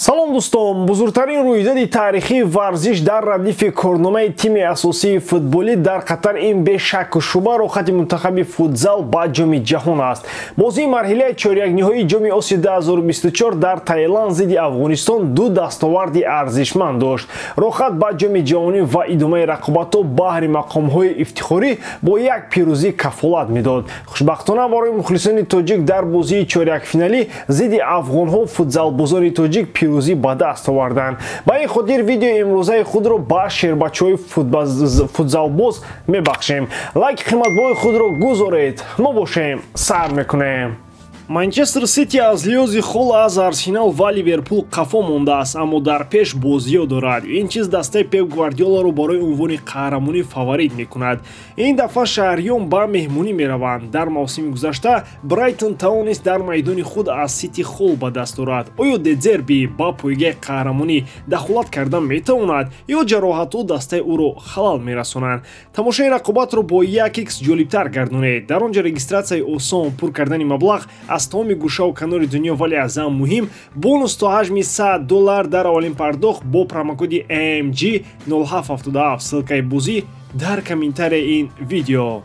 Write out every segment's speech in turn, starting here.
салом дӯстон, бузургтарин рӯйдоди таърихии варзиш дар радифи корномаи тими асосии футболӣ дар Қатар ин бе шакку шуба рохати Мунтахаби Футзал ба Ҷоми Ҷаҳон аст. Бозии марҳилаи чорякниҳоии Ҷоми Осиё 2024 дар Таиланд зидди Афғонистон ду дастоварди арзишманд дошт. Рохат ба Ҷоми Ҷаҳонӣ ва идомаи рақобатҳо баҳри мақомҳои ифтихорӣ бо як пирӯзӣ кафолат медод. Хушбахтона барои мухлисони тоҷик дар бозии чорякфиналӣ зидди афғонҳо футзалбозони тоҷик пирӯзӣ ба даст оварданд. Ба ин хотир видеои имрӯзаи худро ба шербачаҳои футзалбоз мебахшем. лайки қиматбои худро гузоред. мо бошем сар мекунем. Манчестер Сити аз лиёзи хол аз Арсенал ва Ливерпул қафо мондааст, аммо дар пеш бозиё дорад. Ин чиз дастаи Пеп Гвардиоларо барои унвони қаҳрамонӣ фаворит мекунад. Ин дафъа шаҳриён ба меҳмонӣ мераванд. Дар мавсими гузашта Брайтон тавонист дар майдони худ аз Сити хол ба даст орад. Оё Дезерби ба пойгаи қаҳрамонӣ дахолат карда метавонад ё ҷароҳатҳо дастаи ӯро халал мерасонанд? Тамошои рақобатро бо 1x ҷолибтар гардонед. Дар он ҷо регистратсияи осон, пур кардани маблағ аз тамоми гӯшаву канори дунё, вале аз ҳам муҳим, бонус то ҳаҷми $100 дар аввалин пардохт бо промокоди AMG 0777 ссилкаи бозӣ дар комментарияи ин видео.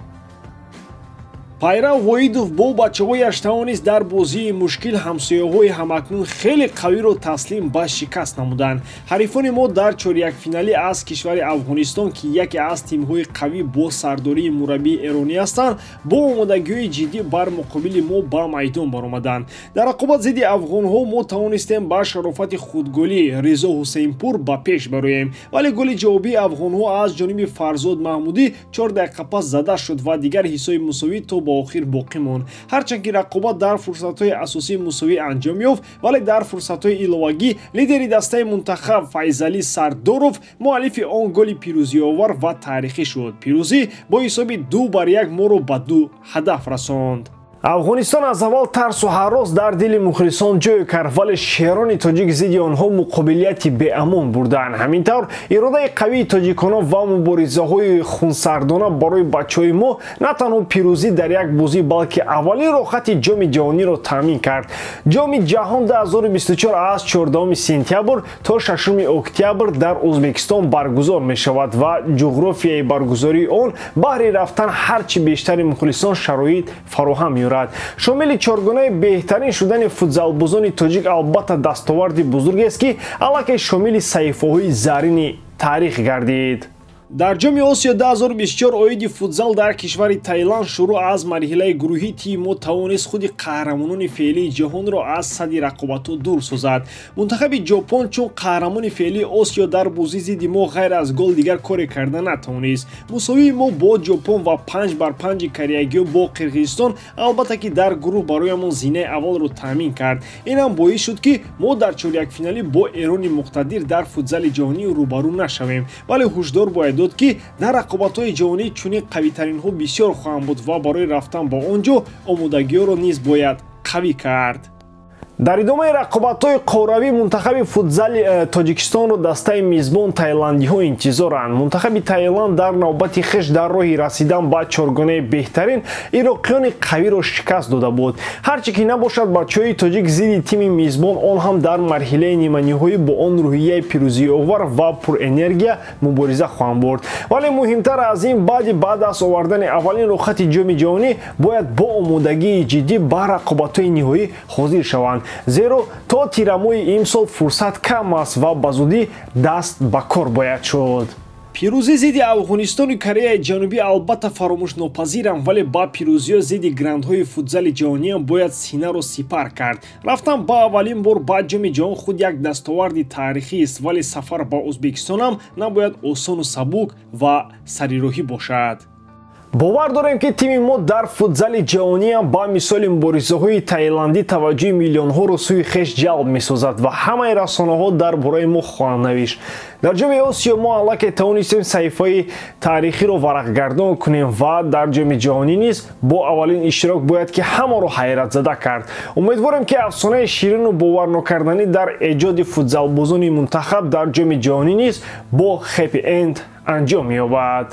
Пайрав Воидов бо бачаҳояш тавонист дар бозии мушкил ҳамсояҳои ҳамакнун хеле қавиро таслим ба шикаст намуданд. ҳарифони мо дар чорякфиналӣ аз кишвари Афғонистон, ки яке аз тимҳои қавӣ бо сардории мураббии эронӣ ҳастанд, бо омодагиҳои ҷиддӣ бар муқобили мо ба майдон баромаданд. Дар рақобат зидди афғонҳо мо тавонистем ба шарофати худголи Ризо Ҳусейнпур ба пеш бароем, вале голи ҷавобии афғонҳо аз ҷониби Фарзод Маҳмудӣ 4 дақиқа пас зада шуд ва дигар ҳисоби мусовӣ то ба охир боқӣ монд. ҳарчанд ки рақобат дар фурсатҳои асосии мусовӣ анҷом ёфт, вале дар фурсатҳои иловагӣ лидери дастаи Мунтахаб Файзали Сардоров муаллифи он голи пирӯзиовар ва таърихӣ шуд. Пирӯзӣ бо ҳисоби 2-1 моро ба 2 ҳадаф расонд. Афғонистон аз аввал тарсу ҳарос дар дили мухлисон ҷой кард, вале шерони тоҷик зидди онҳо муқобилияти беамон бурданд. ҳамин тавр иродаи қавии тоҷикона ва муборизаҳои хунсардона барои бачаҳои мо на танҳо пирӯзӣ дар як бозӣ, балки аввалин рохати ҷоми ҷаҳониро таъмин кард. ҷоми ҷаҳон 2024 аз 14 сентябр то 6 октябр дар Ӯзбекистон баргузор мешавад ва ҷуғрофияи баргузории он баҳри рафтан ҳарчи бештари мухлисон шароит фароҳам меорад. шомили чоргонаи беҳтарин шудани футзалбозони тоҷик албатта дастоварди бузургест, ки аллакай шомили саҳифаҳои заррини таърих гардид. дар ҷоми Осиё 2024 оиди футзал дар кишвари Таиланд шуруъ аз марҳилаи гурӯҳӣ тими мо тавонист худи қаҳрамонони феълии ҷаҳонро аз садди рақобатҳо дур созад. Мунтахаби Ҷопон чун қаҳрамони феълии Осиё дар бозии зидди мо ғайр аз гол дигар коре карда натавонист. мусовии мо бо Ҷопон ва 5-5 кариягиҳо бо Қирғизистон албатта ки дар гурӯҳ бароямон зинаи аввалро таъмин кард. инам боис шуд ки мо дар чорякфиналӣ бо Эрони муқтадир дар футзали ҷаҳонӣ рӯбарӯ нашавем, вале ҳушдор бояд дод ки дар рақобатҳои ҷаҳонӣ чунин қавитаринҳо бисёр хоҳанд буд ва барои рафтан ба он ҷо омодагиҳоро низ бояд қавӣ кард. дар идомаи рақобатҳои қовравӣ Мунтахаби Футзали Тоҷикистонро дастаи мизбон таиландиҳо интизоранд. Мунтахаби Таиланд дар навбати хеш дар роҳи расидан ба чоргонаи беҳтарин ироқиёни қавиро шикаст дода буд. ҳарчи ки набошад, бачаҳои тоҷик зидди тими мизбон он ҳам дар марҳилаи ниманиҳоӣ бо он рӯҳияи пирӯзиовар ва пурэнергия мубориза хоҳанд бурд. вале муҳимтар аз ин, баъди ба даст овардани аввалин рохати ҷоми ҷаҳонӣ бояд бо омодагии ҷиддӣ ба рақобатҳои ниҳоӣ ҳозир шаванд, зеро то тирамоҳи имсол фурсат кам аст ва ба зудӣ даст ба кор бояд шуд. пирӯзӣ зидди Афғонистону Кореяи Ҷанубӣ албатта фаромӯшнопазиранд, вале ба пирӯзиё зидди грандҳои футзали ҷаҳониам бояд синаро сипар кард. рафтан ба аввалин бор ба ҷоми ҷаҳон худ як дастоварди таърихист, вале сафар ба Ӯзбекистонам набояд осону сабук ва сарироҳӣ бошад. бовар дорем ки тими мо дар футзали ҷаҳониам ба мисоли муборизаҳои таиландӣ таваҷҷӯҳи миллионҳоро сӯи хеш ҷалб месозад ва ҳамаи расонаҳо дар бораи мо хоҳанд навишт. дар ҷоми Осиё мо аллакай тавонистем саҳифаи таърихиро варақгардон кунем ва дар ҷоми ҷаҳонӣ низ бо аввалин иштирок бояд ки ҳамаро ҳайратзада кард. умедворем ки афсонаи ширину боварнокарданӣ дар эҷоди футзалбозони Мунтахаб дар ҷоми ҷаҳонӣ низ бо хэппи энд анҷом ёбад.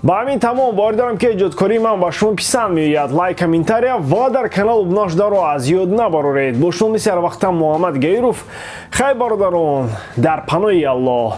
ба ҳамин тамом бовар дорам ки эҷодкории ман ба шумо писанд меояд. Лайк, комментария ва дар канал обуна шуданро аз ёд набароред. бо шумо мисли ҳар вақта Муҳаммад Гайров. Хай бародарон, дар паноҳи Аллоҳ.